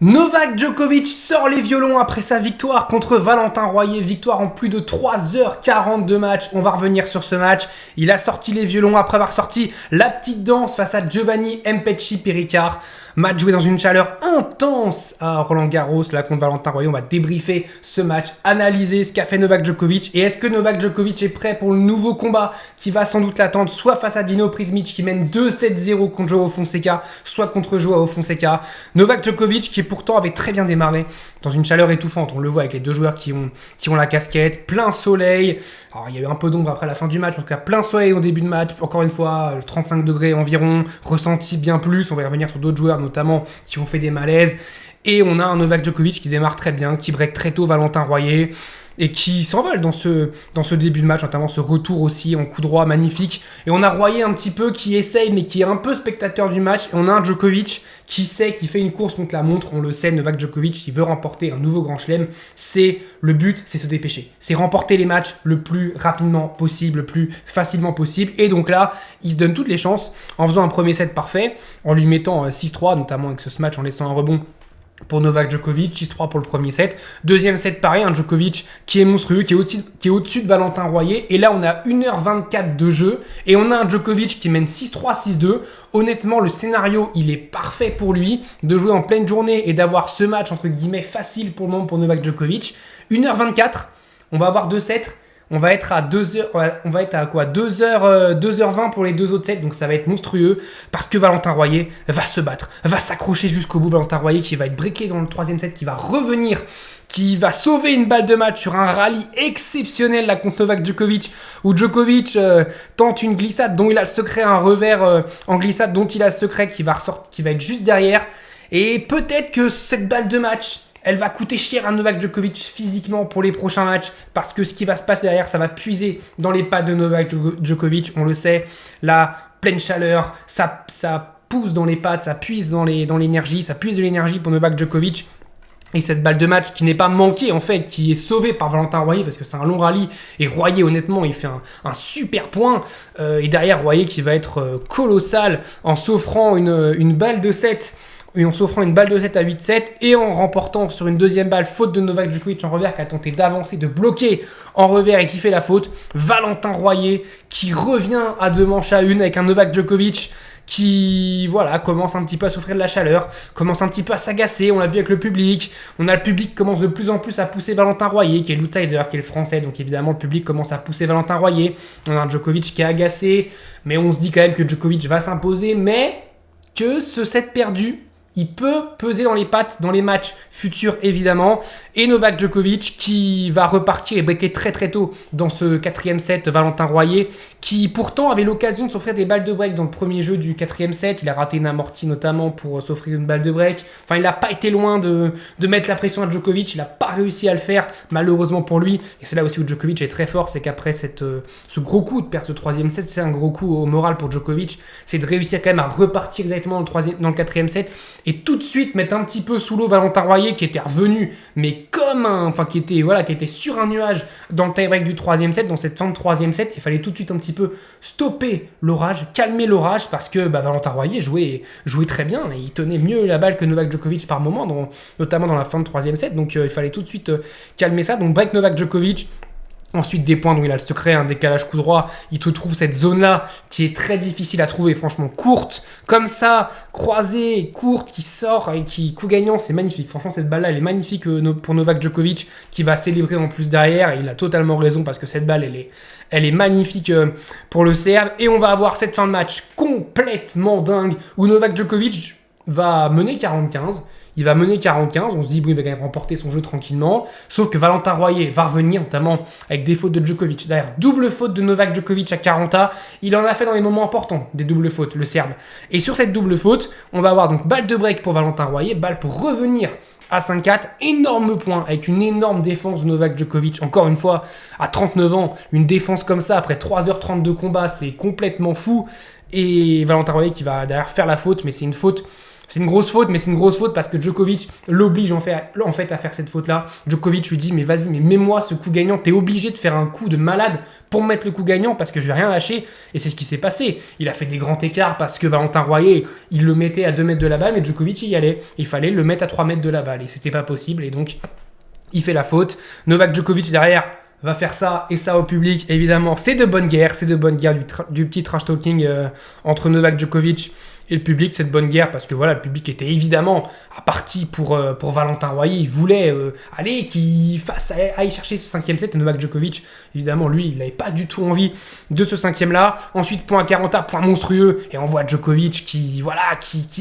Novak Djokovic sort les violons après sa victoire contre Valentin Royer, victoire en plus de 3h40 de match. On va revenir sur ce match. Il a sorti les violons après avoir sorti la petite danse face à Giovanni Mpetshi Péricard. Match joué dans une chaleur intense à Roland-Garros, là contre Valentin Royer. On va débriefer ce match, analyser ce qu'a fait Novak Djokovic. Et est-ce que Novak Djokovic est prêt pour le nouveau combat qui va sans doute l'attendre, soit face à Dino Prizmic qui mène 2-7-0 contre Joao Fonseca, soit contre Joao Fonseca. Novak Djokovic qui pourtant avait très bien démarré dans une chaleur étouffante. On le voit avec les deux joueurs qui ont la casquette, plein soleil. Alors il y a eu un peu d'ombre après la fin du match, en tout cas plein soleil au début de match. Encore une fois, 35 degrés environ, ressenti bien plus. On va y revenir sur d'autres joueurs notamment qui ont fait des malaises. Et on a un Novak Djokovic qui démarre très bien, qui break très tôt Valentin Royer et qui s'envole dans ce début de match, notamment ce retour aussi en coup droit magnifique. Et on a Royer un petit peu qui essaye, mais qui est un peu spectateur du match. Et on a un Djokovic qui sait, qui fait une course contre la montre. On le sait, Novak Djokovic, il veut remporter un nouveau grand chelem. Le but, c'est se dépêcher. C'est remporter les matchs le plus rapidement possible, le plus facilement possible. Et donc là, il se donne toutes les chances en faisant un premier set parfait, en lui mettant 6-3, notamment avec ce match en laissant un rebond pour Novak Djokovic, 6-3 pour le premier set. Deuxième set, pareil, un Djokovic qui est monstrueux, qui est au-dessus de Valentin Royer. Et là, on a 1h24 de jeu. Et on a un Djokovic qui mène 6-3, 6-2. Honnêtement, le scénario, il est parfait pour lui de jouer en pleine journée et d'avoir ce match, entre guillemets, facile pour le moment pour Novak Djokovic. 1h24, on va avoir 2 sets. On va être à 2h, on va être à quoi 2h20 pour les deux autres sets, donc ça va être monstrueux parce que Valentin Royer va se battre, va s'accrocher jusqu'au bout. Valentin Royer qui va être breaké dans le troisième set, qui va revenir, qui va sauver une balle de match sur un rallye exceptionnel là contre Novak Djokovic, où Djokovic tente une glissade dont il a le secret, un revers en glissade dont il a le secret qui va être juste derrière. Et peut-être que cette balle de match, elle va coûter cher à Novak Djokovic physiquement pour les prochains matchs, parce que ce qui va se passer derrière, ça va puiser dans les pattes de Novak Djokovic. On le sait, la pleine chaleur, ça pousse dans les pattes, ça puise dans l'énergie, ça puise de l'énergie pour Novak Djokovic. Et cette balle de match qui n'est pas manquée en fait, qui est sauvée par Valentin Royer parce que c'est un long rallye. Et Royer, honnêtement, il fait un super point. Et derrière, Royer qui va être colossal en s'offrant une balle de 7. Et en s'offrant une balle de 7 à 8-7 et en remportant sur une deuxième balle, faute de Novak Djokovic en revers qui a tenté d'avancer, de bloquer en revers et qui fait la faute. Valentin Royer qui revient à 2 manches à 1 avec un Novak Djokovic qui commence un petit peu à souffrir de la chaleur, commence un petit peu à s'agacer. On l'a vu avec le public. On a le public qui commence de plus en plus à pousser Valentin Royer, qui est l'outsider, qui est le français. Donc évidemment, le public commence à pousser Valentin Royer. On a un Djokovic qui est agacé, mais on se dit quand même que Djokovic va s'imposer, mais que ce set perdu, il peut peser dans les pattes dans les matchs futurs évidemment. Et Novak Djokovic qui va repartir et breaker très très tôt dans ce quatrième set. Valentin Royer qui pourtant avait l'occasion de s'offrir des balles de break dans le premier jeu du quatrième set. Il a raté une amortie notamment pour s'offrir une balle de break. Enfin, il n'a pas été loin de mettre la pression à Djokovic. Il n'a pas réussi à le faire malheureusement pour lui. Et c'est là aussi où Djokovic est très fort. C'est qu'après ce gros coup de perdre ce troisième set, c'est un gros coup au moral pour Djokovic. C'est de réussir quand même à repartir exactement dans le quatrième set et tout de suite mettre un petit peu sous l'eau Valentin Royer qui était revenu, mais qui était sur un nuage dans le tie-break du troisième set, dans cette fin de troisième set. Il fallait tout de suite un petit peu stopper l'orage, calmer l'orage, parce que Valentin Royer jouait très bien et il tenait mieux la balle que Novak Djokovic par moment, notamment dans la fin de troisième set. Donc il fallait tout de suite calmer ça. Donc break Novak Djokovic. Ensuite, des points dont il a le secret, un décalage coup droit. Il te trouve cette zone-là qui est très difficile à trouver, franchement, courte, comme ça, croisée, courte, qui sort et qui, coup gagnant, c'est magnifique. Franchement, cette balle-là, elle est magnifique pour Novak Djokovic, qui va célébrer en plus derrière. Et il a totalement raison parce que cette balle, elle est magnifique pour le Serbe. Et on va avoir cette fin de match complètement dingue où Novak Djokovic va mener 40-15. Il va mener 40-15, on se dit, bon, il va quand même remporter son jeu tranquillement. Sauf que Valentin Royer va revenir, notamment avec des fautes de Djokovic. D'ailleurs, double faute de Novak Djokovic à 40A. Il en a fait dans les moments importants, des doubles fautes, le Serbe. Et sur cette double faute, on va avoir donc balle de break pour Valentin Royer, balle pour revenir à 5-4. Énorme point, avec une énorme défense de Novak Djokovic. Encore une fois, à 39 ans, une défense comme ça, après 3h30 de combat, c'est complètement fou. Et Valentin Royer qui va derrière faire la faute, mais c'est une faute C'est une grosse faute, mais c'est une grosse faute parce que Djokovic l'oblige en fait à faire cette faute-là. Djokovic lui dit mais vas-y, mais mets-moi ce coup gagnant. T'es obligé de faire un coup de malade pour me mettre le coup gagnant parce que je vais rien lâcher. Et c'est ce qui s'est passé. Il a fait des grands écarts parce que Valentin Royer, il le mettait à 2 mètres de la balle, mais Djokovic il y allait. Il fallait le mettre à 3 mètres de la balle et c'était pas possible. Et donc il fait la faute. Novak Djokovic derrière va faire ça et ça au public. Évidemment, c'est de bonne guerre. C'est de bonne guerre du petit trash talking entre Novak Djokovic et le public, cette bonne guerre, parce que voilà, le public était évidemment à partie pour Valentin Royer. Il voulait aller qu'il aille chercher ce 5e set. Et Novak Djokovic, évidemment, lui, il n'avait pas du tout envie de ce 5e-là. Ensuite, point à 40, point monstrueux. Et on voit Djokovic qui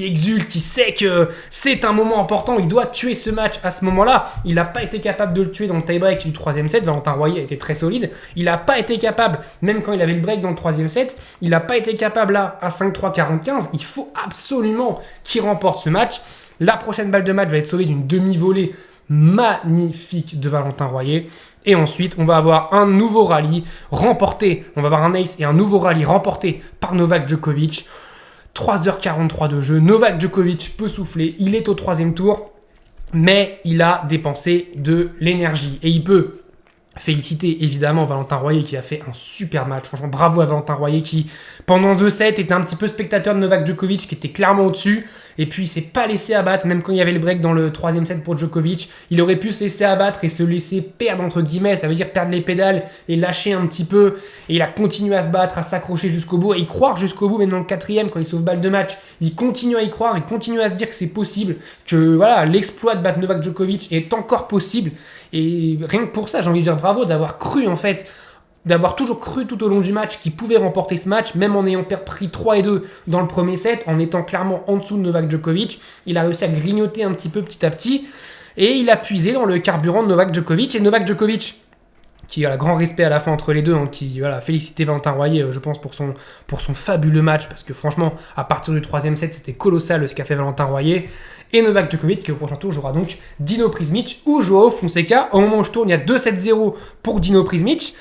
exulte, qui sait que c'est un moment important. Il doit tuer ce match à ce moment-là. Il n'a pas été capable de le tuer dans le tie-break du 3e set. Valentin Royer était très solide. Il n'a pas été capable, même quand il avait le break dans le 3e set, il n'a pas été capable là, à 5-3, 40-15. Il faut absolument qu'il remporte ce match. La prochaine balle de match va être sauvée d'une demi-volée magnifique de Valentin Royer. Et ensuite, on va avoir un nouveau rallye remporté. On va avoir un ace et un nouveau rallye remporté par Novak Djokovic. 3h43 de jeu. Novak Djokovic peut souffler. Il est au 3e tour, mais il a dépensé de l'énergie. Et il peut féliciter évidemment Valentin Royer qui a fait un super match. Franchement, bravo à Valentin Royer qui, pendant 2 sets, était un petit peu spectateur de Novak Djokovic qui était clairement au-dessus. Et puis, il s'est pas laissé abattre, même quand il y avait le break dans le 3e set pour Djokovic. Il aurait pu se laisser abattre et se laisser perdre, entre guillemets. Ça veut dire perdre les pédales et lâcher un petit peu. Et il a continué à se battre, à s'accrocher jusqu'au bout. Et y croire jusqu'au bout, même dans le 4e, quand il sauve balle de match. Il continue à y croire, il continue à se dire que c'est possible. Que voilà, l'exploit de battre Novak Djokovic est encore possible. Et rien que pour ça, j'ai envie de dire bravo d'avoir cru en fait, d'avoir toujours cru tout au long du match qu'il pouvait remporter ce match, même en ayant pris 3-2 dans le premier set, en étant clairement en dessous de Novak Djokovic. Il a réussi à grignoter un petit peu petit à petit, et il a puisé dans le carburant de Novak Djokovic. Et Novak Djokovic, qui a le grand respect à la fin entre les deux, hein, qui voilà, félicité Valentin Royer, je pense, pour son fabuleux match, parce que franchement, à partir du 3e set, c'était colossal ce qu'a fait Valentin Royer. Et Novak Djokovic qui au prochain tour jouera donc Dino Prizmic ou Joao Fonseca. Au moment où je tourne, il y a 2-7-0 pour Dino Prizmic.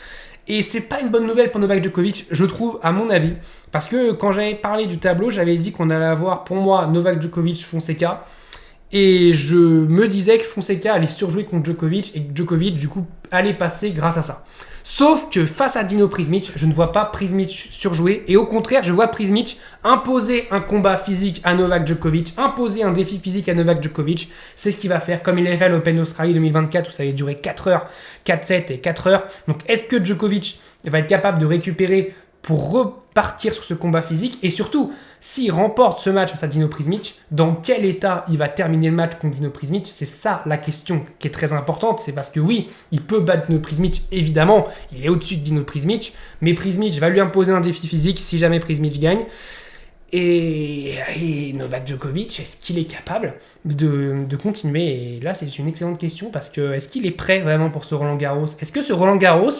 Et c'est pas une bonne nouvelle pour Novak Djokovic, je trouve, à mon avis. Parce que quand j'avais parlé du tableau, j'avais dit qu'on allait avoir pour moi Novak Djokovic, Fonseca. Et je me disais que Fonseca allait surjouer contre Djokovic et que Djokovic, du coup, allait passer grâce à ça. Sauf que face à Dino Prizmic, je ne vois pas Prizmic surjouer. Et au contraire, je vois Prizmic imposer un combat physique à Novak Djokovic, imposer un défi physique à Novak Djokovic. C'est ce qu'il va faire, comme il avait fait à l'Open d'Australie 2024, où ça avait duré 4 heures, 4-7 et 4 heures. Donc est-ce que Djokovic va être capable de récupérer pour repartir sur ce combat physique? Et surtout, s'il remporte ce match face à Dino Prizmic, dans quel état il va terminer le match contre Dino Prizmic? C'est ça la question qui est très importante. C'est parce que oui, il peut battre Dino Prizmic, évidemment. Il est au-dessus de Dino Prizmic. Mais Prizmic va lui imposer un défi physique si jamais Prizmic gagne. Et Novak Djokovic, est-ce qu'il est capable de continuer? Et là, c'est une excellente question parce que est-ce qu'il est prêt vraiment pour ce Roland Garros? Est-ce que ce Roland Garros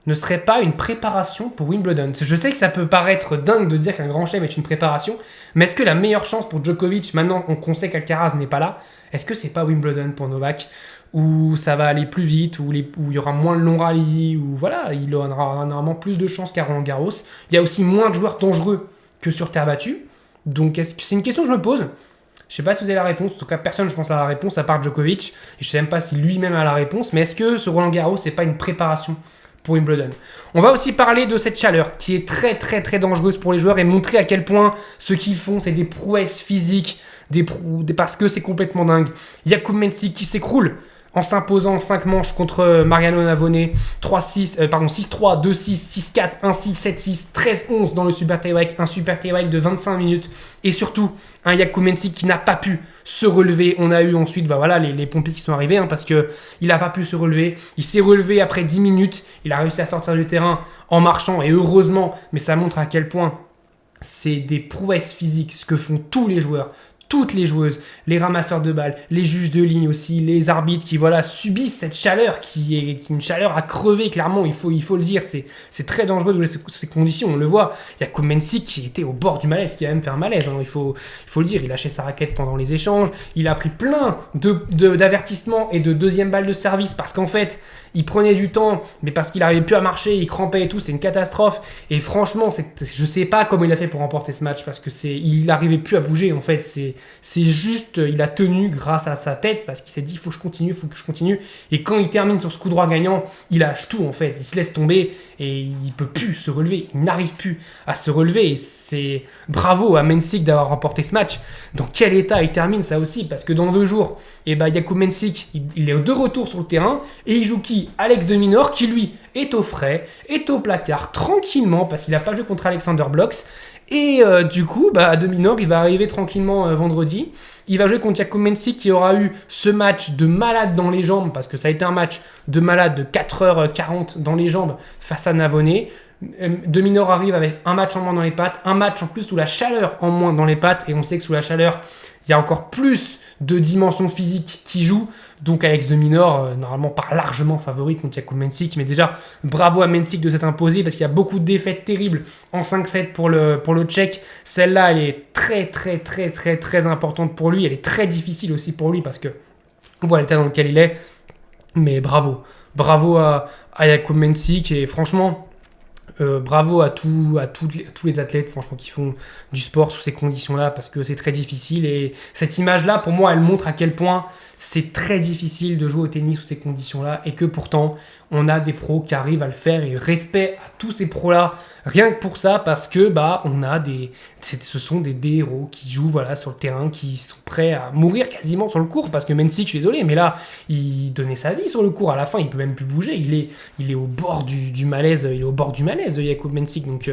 ne serait pas une préparation pour Wimbledon? Je sais que ça peut paraître dingue de dire qu'un grand chelem est une préparation, mais est-ce que la meilleure chance pour Djokovic, maintenant qu'on sait qu'Alcaraz n'est pas là, est-ce que c'est pas Wimbledon pour Novak, où ça va aller plus vite, où il y aura moins de longs rallyes, où voilà, il aura normalement plus de chances qu'à Roland Garros. Il y a aussi moins de joueurs dangereux que sur terre battue. Donc c'est une question que je me pose. Je sais pas si vous avez la réponse, en tout cas personne je pense à la réponse à part Djokovic, et je sais même pas si lui-même a la réponse, mais est-ce que ce Roland Garros c'est pas une préparation pour Wimbledon? On va aussi parler de cette chaleur qui est très très très dangereuse pour les joueurs et montrer à quel point ce qu'ils font c'est des prouesses physiques, parce que c'est complètement dingue. Jakub Mensik qui s'écroule en s'imposant en 5 manches contre Mariano Navone, 6-3, 2-6, 6-4, 1-6, 7-6, 13-11 dans le super tie-break, un super tie-break de 25 minutes, et surtout un Jakub Mensik qui n'a pas pu se relever. On a eu ensuite les pompiers qui sont arrivés parce qu'il n'a pas pu se relever. Il s'est relevé après 10 minutes, il a réussi à sortir du terrain en marchant, et heureusement, mais ça montre à quel point c'est des prouesses physiques, ce que font tous les joueurs, toutes les joueuses, les ramasseurs de balles, les juges de ligne aussi, les arbitres qui subissent cette chaleur qui est une chaleur à crever, clairement, il faut le dire, c'est très dangereux ces conditions, on le voit. Il y a Mensik qui était au bord du malaise, qui a même fait un malaise, il faut le dire, il lâchait sa raquette pendant les échanges, il a pris plein d'avertissements et de deuxième balles de service parce qu'en fait, il prenait du temps, mais parce qu'il n'arrivait plus à marcher, il crampait et tout, c'est une catastrophe. Et franchement, je sais pas comment il a fait pour remporter ce match, parce que il n'arrivait plus à bouger, en fait. c'est juste, il a tenu grâce à sa tête parce qu'il s'est dit, il faut que je continue. Et quand il termine sur ce coup droit gagnant, il lâche tout en fait. Il se laisse tomber et il peut plus se relever. Il n'arrive plus à se relever. Et c'est bravo à Mensik d'avoir remporté ce match. Dans quel état il termine ça aussi? Parce que dans 2 jours, Jakub Mensik, il est de retour sur le terrain et il joue qui? Alex de Minaur qui lui est au frais, est au placard tranquillement parce qu'il n'a pas joué contre Alexander Blocks. Et du coup, de Minaur, il va arriver tranquillement vendredi. Il va jouer contre Jakub Mensik qui aura eu ce match de malade dans les jambes parce que ça a été un match de malade de 4h40 dans les jambes face à Navonné. De Minaur arrive avec un match en moins dans les pattes, un match en plus sous la chaleur en moins dans les pattes. Et on sait que sous la chaleur, il y a encore plus de dimensions physiques qui jouent. Donc Alex de Minaur, normalement, part largement favori contre Jakub Mensik. Mais déjà, bravo à Mensik de s'être imposé parce qu'il y a beaucoup de défaites terribles en 5-7 pour le Tchèque. Celle-là, elle est très, très, très, très, très importante pour lui. Elle est très difficile aussi pour lui parce que on voit l'état dans lequel il est. Mais bravo. Bravo à Jakub Mensik. Et franchement, bravo à tous les athlètes franchement qui font du sport sous ces conditions-là parce que c'est très difficile et cette image-là pour moi elle montre à quel point c'est très difficile de jouer au tennis sous ces conditions-là et que pourtant on a des pros qui arrivent à le faire et respect à tous ces pros-là rien que pour ça parce que on a ce sont des héros qui jouent sur le terrain, qui sont prêts à mourir quasiment sur le court parce que Mensik, je suis désolé, mais là il donnait sa vie sur le court, à la fin il peut même plus bouger, il est au bord du malaise, Jakub Mensik, donc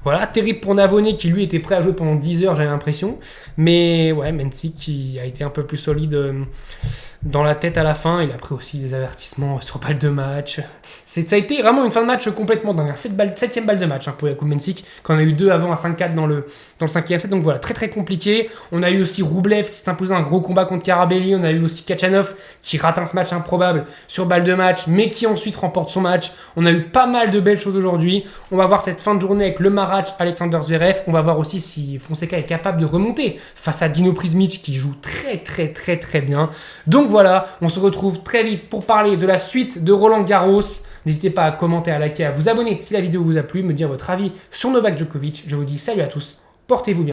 voilà, terrible pour Navonné qui lui était prêt à jouer pendant 10 heures, j'avais l'impression, mais ouais, Mensik qui a été un peu plus solide dans la tête à la fin. Il a pris aussi des avertissements sur balle de match. Ça a été vraiment une fin de match complètement dingue. 7ème balle de match pour Jakub Mensik, quand on a eu 2 avant à 5-4 dans le 5e set. Donc voilà, très très compliqué. On a eu aussi Roublev qui s'est imposé un gros combat contre Karabelli. On a eu aussi Kachanov qui rate un match improbable sur balle de match, mais qui ensuite remporte son match. On a eu pas mal de belles choses aujourd'hui. On va voir cette fin de journée avec le Marach, Alexander Zverev. On va voir aussi si Fonseca est capable de remonter face à Dino Prizmic qui joue très très très très bien. Donc voilà, on se retrouve très vite pour parler de la suite de Roland Garros. N'hésitez pas à commenter, à liker, à vous abonner si la vidéo vous a plu, me dire votre avis sur Novak Djokovic. Je vous dis salut à tous, portez-vous bien.